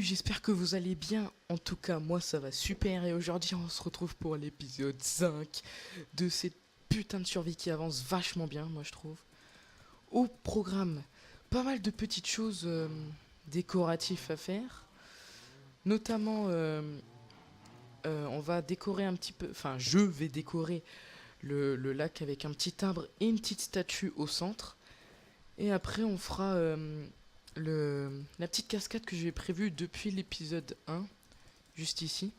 j'espère que vous allez bien. En tout cas, moi ça va super et aujourd'hui on se retrouve pour l'épisode 5 de cette putain de survie qui avance vachement bien, moi je trouve. Au programme, pas mal de petites choses décoratives à faire. Notamment, on va décorer un petit peu, enfin je vais décorer le lac avec un petit arbre et une petite statue au centre. Et après on fera la petite cascade que j'ai prévue depuis l'épisode 1, juste ici.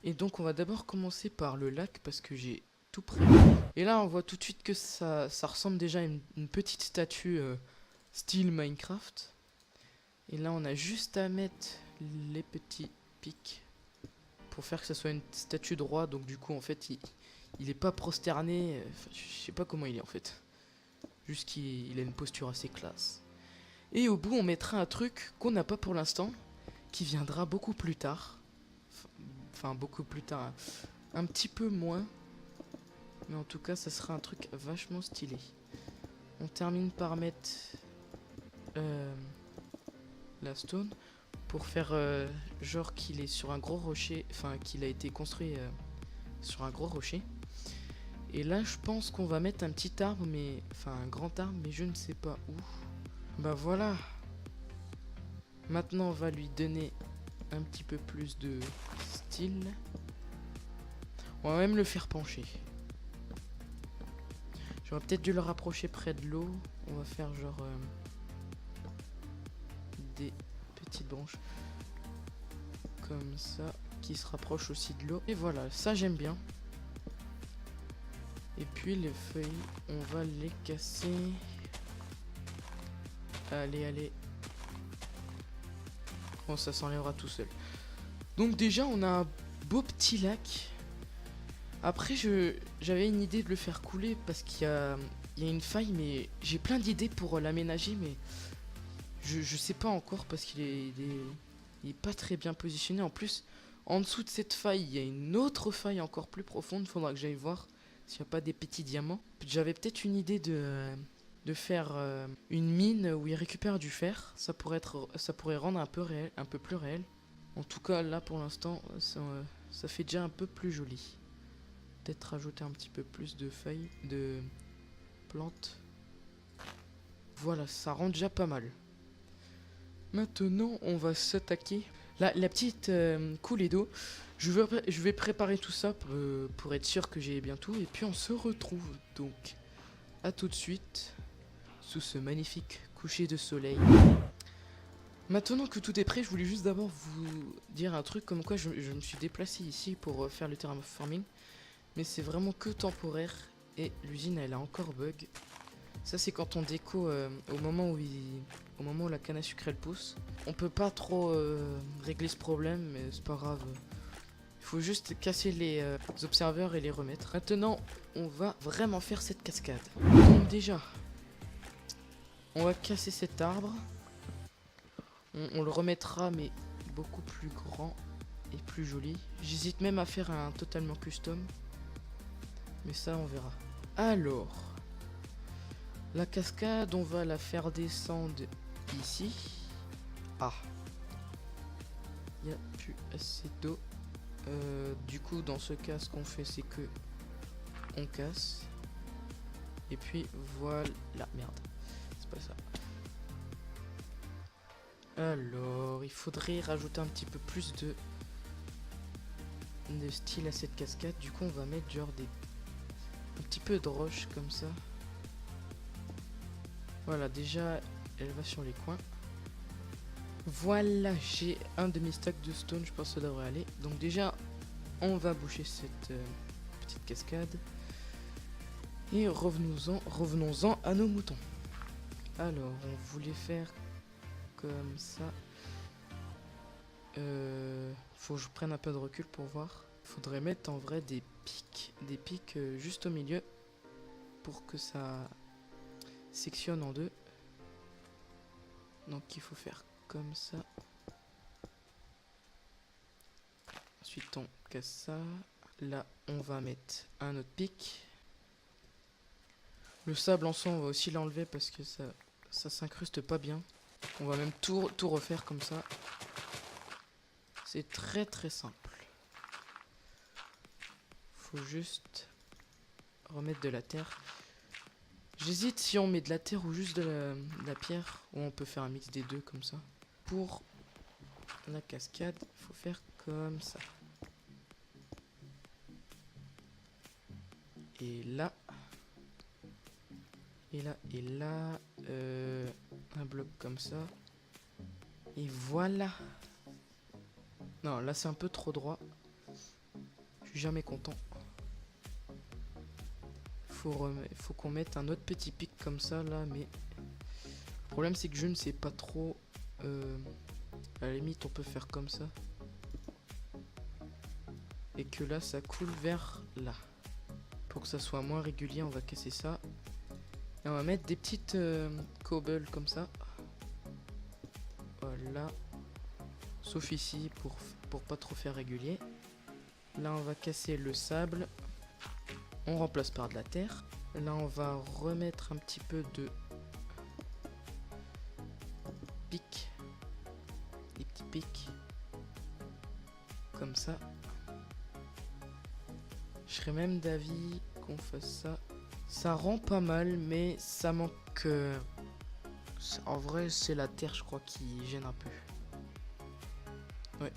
Et donc on va d'abord commencer par le lac parce que j'ai tout prêt. Et là on voit tout de suite que ça ressemble déjà à une petite statue style Minecraft. Et là on a juste à mettre les petits pics pour faire que ça soit une statue droite. Donc du coup en fait il est pas prosterné, je sais pas comment il est en fait. Juste qu'il a une posture assez classe. Et au bout, on mettra un truc qu'on n'a pas pour l'instant, qui viendra beaucoup plus tard. Enfin, beaucoup plus tard. Un petit peu moins. Mais en tout cas, ça sera un truc vachement stylé. On termine par mettre la stone pour faire genre qu'il est sur un gros rocher. Enfin, qu'il a été construit sur un gros rocher. Et là, je pense qu'on va mettre un petit arbre, mais enfin un grand arbre, mais je ne sais pas où. Bah voilà. Maintenant, on va lui donner un petit peu plus de style. On va même le faire pencher. J'aurais peut-être dû le rapprocher près de l'eau. On va faire genre des petites branches comme ça qui se rapprochent aussi de l'eau. Et voilà, ça j'aime bien. Et puis les feuilles, on va les casser. Allez, allez. Bon, ça s'enlèvera tout seul. Donc déjà, on a un beau petit lac. Après, j'avais une idée de le faire couler parce qu'il y a une faille, mais j'ai plein d'idées pour l'aménager, mais je sais pas encore parce qu'il est pas très bien positionné. En plus, en dessous de cette faille, il y a une autre faille encore plus profonde. Faudra que j'aille voir s'il n'y a pas des petits diamants. J'avais peut-être une idée de faire une mine où il récupère du fer. Ça pourrait rendre un peu plus réel. En tout cas, là pour l'instant, ça fait déjà un peu plus joli. Peut-être rajouter un petit peu plus de feuilles, de plantes. Voilà, ça rend déjà pas mal. Maintenant, on va s'attaquer. La petite coulée d'eau. Je vais préparer tout ça pour être sûr que j'ai bien tout. Et puis on se retrouve donc à tout de suite sous ce magnifique coucher de soleil. Maintenant que tout est prêt, je voulais juste d'abord vous dire un truc comme quoi je me suis déplacé ici pour faire le terraforming. Mais c'est vraiment que temporaire et l'usine elle a encore bug. Ça c'est quand on déco au moment où la canne à sucre elle pousse. On peut pas trop régler ce problème mais c'est pas grave. Il faut juste casser les observeurs et les remettre. Maintenant on va vraiment faire cette cascade. Donc déjà on va casser cet arbre. On le remettra mais beaucoup plus grand et plus joli. J'hésite même à faire un totalement custom. Mais ça on verra. Alors la cascade on va la faire descendre ici. Ah, il n'y a plus assez d'eau. Du coup dans ce cas ce qu'on fait c'est que on casse. Et puis voilà. Merde, c'est pas ça. Alors il faudrait rajouter un petit peu plus de style à cette cascade. Du coup on va mettre genre un petit peu de roche comme ça. Voilà, déjà elle va sur les coins. Voilà, j'ai un demi-stack de stone, je pense que ça devrait aller. Donc déjà on va boucher cette petite cascade. Et revenons-en à nos moutons. Alors on voulait faire comme ça. Faut que je prenne un peu de recul pour voir. Faudrait mettre en vrai des pics juste au milieu pour que ça sectionne en deux. Donc il faut faire comme ça. Ensuite on casse ça. Là on va mettre un autre pic. Le sable en soi on va aussi l'enlever parce que ça s'incruste pas bien. On va même tout refaire comme ça. C'est très très simple. Faut juste remettre de la terre. J'hésite si on met de la terre ou juste de la pierre. Ou on peut faire un mix des deux comme ça. Pour la cascade, il faut faire comme ça. Et là. Et là, et là. Un bloc comme ça. Et voilà. Non, là c'est un peu trop droit. Je suis jamais content. Faut qu'on mette un autre petit pic comme ça là, mais le problème c'est que je ne sais pas trop. À la limite on peut faire comme ça. Et que là ça coule vers là. Pour que ça soit moins régulier, on va casser ça. Et on va mettre des petites cobbles comme ça. Voilà. Sauf ici pour pas trop faire régulier. Là on va casser le sable. On remplace par de la terre. Là on va remettre un petit peu de pics. Des petits pics. Comme ça. Je serais même d'avis qu'on fasse ça. Ça rend pas mal, mais ça manque. En vrai, c'est la terre, je crois, qui gêne un peu. Ouais.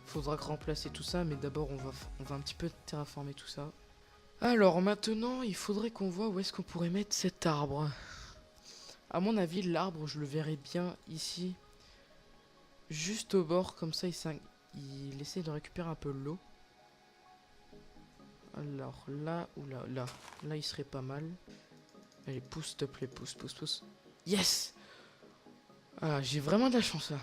Faudra remplacer tout ça, mais d'abord, on va un petit peu terraformer tout ça. Alors maintenant, il faudrait qu'on voit où est-ce qu'on pourrait mettre cet arbre. À mon avis, l'arbre, je le verrais bien ici. Juste au bord, comme ça, il essaie de récupérer un peu l'eau. Alors là, ou là, là il serait pas mal. Allez, pousse s'il te plaît, pousse, pousse, pousse. Yes! Ah, j'ai vraiment de la chance là.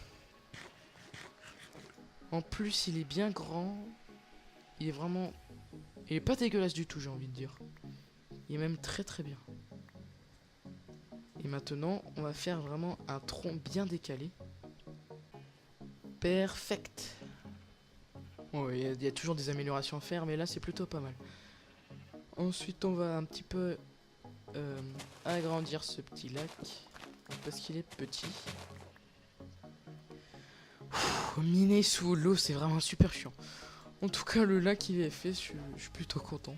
En plus, il est bien grand. Il est vraiment... Il est pas dégueulasse du tout, j'ai envie de dire. Il est même très très bien. Et maintenant, on va faire vraiment un tronc bien décalé. Perfect. Bon, il y a toujours des améliorations à faire, mais là c'est plutôt pas mal. Ensuite, on va un petit peu agrandir ce petit lac parce qu'il est petit. Miner sous l'eau, c'est vraiment super chiant. En tout cas, le lac il est fait, je suis plutôt content.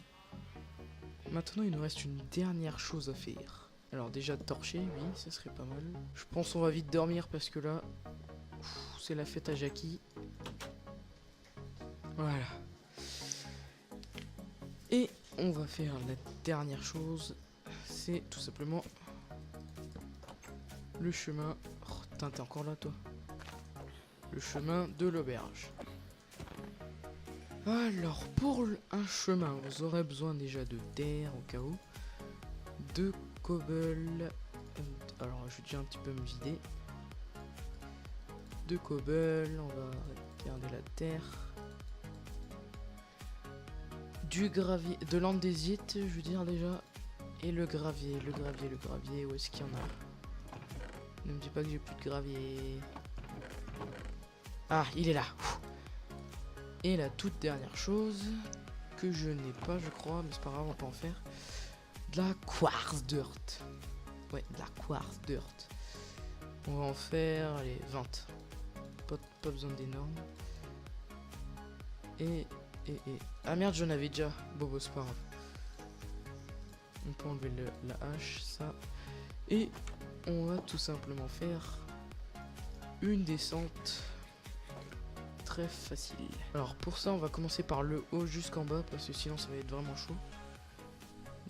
Maintenant, il nous reste une dernière chose à faire. Alors déjà torcher, oui, ça serait pas mal. Je pense qu'on va vite dormir parce que là, c'est la fête à Jackie. Voilà. Et on va faire la dernière chose, c'est tout simplement le chemin. Oh, t'es encore là, toi? Le chemin de l'auberge. Alors, pour un chemin, vous aurez besoin déjà de terre au cas où, de cobble. Alors, je vais déjà un petit peu me vider. De cobble, on va garder la terre. Du gravier, de l'andésite, je veux dire déjà. Et le gravier, où est-ce qu'il y en a? Ne me dis pas que j'ai plus de gravier. Ah, il est là. Et la toute dernière chose, que je n'ai pas, je crois, mais c'est pas grave, on peut en faire. De la quartz dirt. Ouais, de la quartz dirt. On va en faire, allez, 20. Pas besoin d'énormes. Et... Ah merde, j'en avais déjà. Bon, c'est pas grave. On peut enlever la hache, ça. Et on va tout simplement faire une descente très facile. Alors pour ça, on va commencer par le haut jusqu'en bas parce que sinon ça va être vraiment chaud.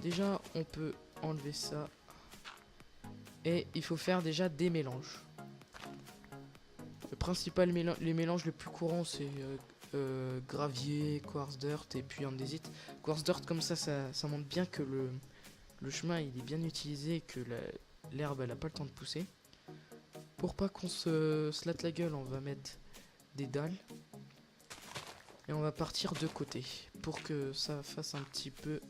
Déjà, on peut enlever ça. Et il faut faire déjà des mélanges. Le principal les mélanges les plus courants, c'est gravier, quartz dirt et puis andésite. Quartz dirt, comme ça montre bien que le chemin il est bien utilisé et que l'herbe elle a pas le temps de pousser. Pour pas qu'on se latte la gueule, on va mettre des dalles. Et on va partir de côté pour que ça fasse un petit peu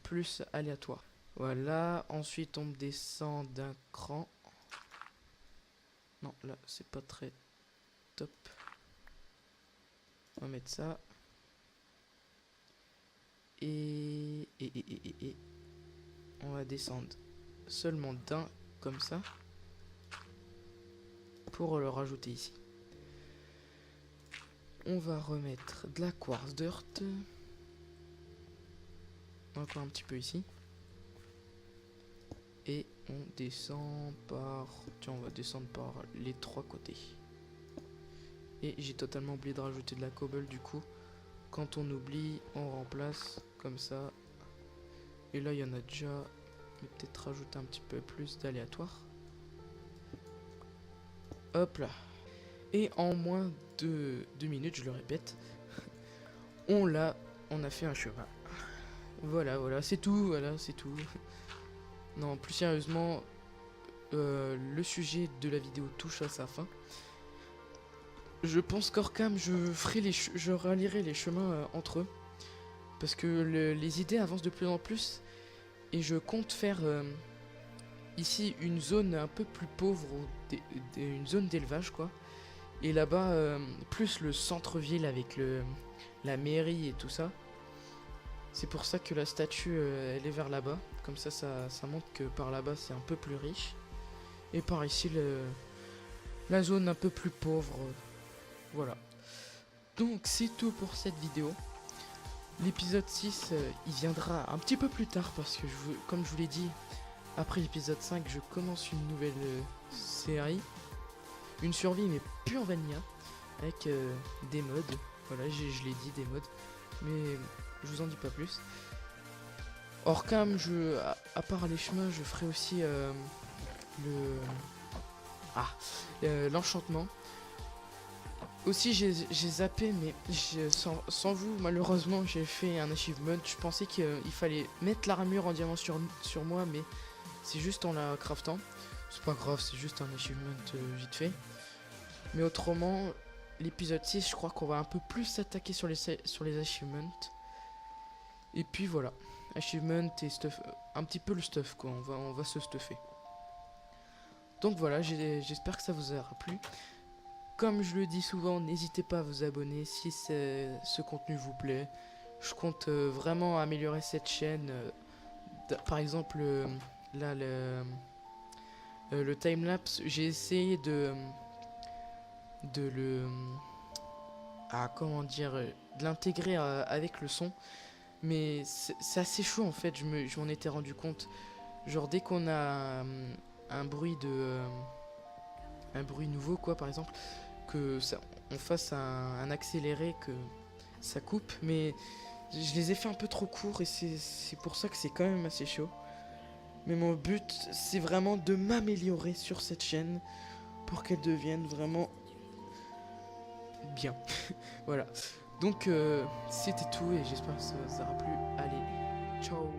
plus aléatoire. Voilà, ensuite on descend d'un cran. Non, là c'est pas très top. On va mettre ça. Et on va descendre seulement d'un comme ça. Pour le rajouter ici. On va remettre de la quartz dirt. Encore un petit peu ici. Et on descend par... Tiens, on va descendre par les 3 côtés. Et j'ai totalement oublié de rajouter de la cobble du coup. Quand on oublie, on remplace comme ça. Et là, il y en a déjà... Mais peut-être rajouter un petit peu plus d'aléatoire. Hop là. Et en moins de 2 minutes, je le répète, on a fait un chemin. Voilà, c'est tout, c'est tout. Non, plus sérieusement, le sujet de la vidéo touche à sa fin. Je pense qu'Orcam, je rallierai les chemins entre eux. Parce que les idées avancent de plus en plus. Et je compte faire ici une zone un peu plus pauvre, une zone d'élevage quoi. Et là-bas, plus le centre-ville avec la mairie et tout ça. C'est pour ça que la statue, elle est vers là-bas. Comme ça montre que par là-bas, c'est un peu plus riche. Et par ici, la zone un peu plus pauvre. Voilà. Donc, c'est tout pour cette vidéo. L'épisode 6, il viendra un petit peu plus tard parce que, comme je vous l'ai dit, après l'épisode 5, je commence une nouvelle série. Une survie, mais plus en vanilla. Avec des mods. Voilà, je l'ai dit, des mods. Mais je vous en dis pas plus. Orcam, à part les chemins, je ferai aussi l'enchantement. Aussi, j'ai zappé, mais sans vous, malheureusement, j'ai fait un achievement. Je pensais qu'il fallait mettre l'armure en diamant sur moi, mais c'est juste en la craftant. C'est pas grave, c'est juste un achievement vite fait. Mais autrement, l'épisode 6, je crois qu'on va un peu plus s'attaquer sur les achievements. Et puis voilà, achievement et stuff, un petit peu le stuff quoi, on va se stuffer. Donc voilà, j'espère que ça vous aura plu. Comme je le dis souvent, n'hésitez pas à vous abonner si ce contenu vous plaît. Je compte vraiment améliorer cette chaîne. Par exemple, là, le timelapse, j'ai essayé de comment dire, de l'intégrer avec le son. Mais c'est assez chaud en fait, je m'en étais rendu compte. Genre dès qu'on a un bruit nouveau quoi par exemple, que on fasse un accéléré, que ça coupe, mais je les ai fait un peu trop courts et c'est pour ça que c'est quand même assez chaud. Mais mon but c'est vraiment de m'améliorer sur cette chaîne pour qu'elle devienne vraiment bien. Voilà. Donc c'était tout et j'espère que ça vous aura plu. Allez, ciao.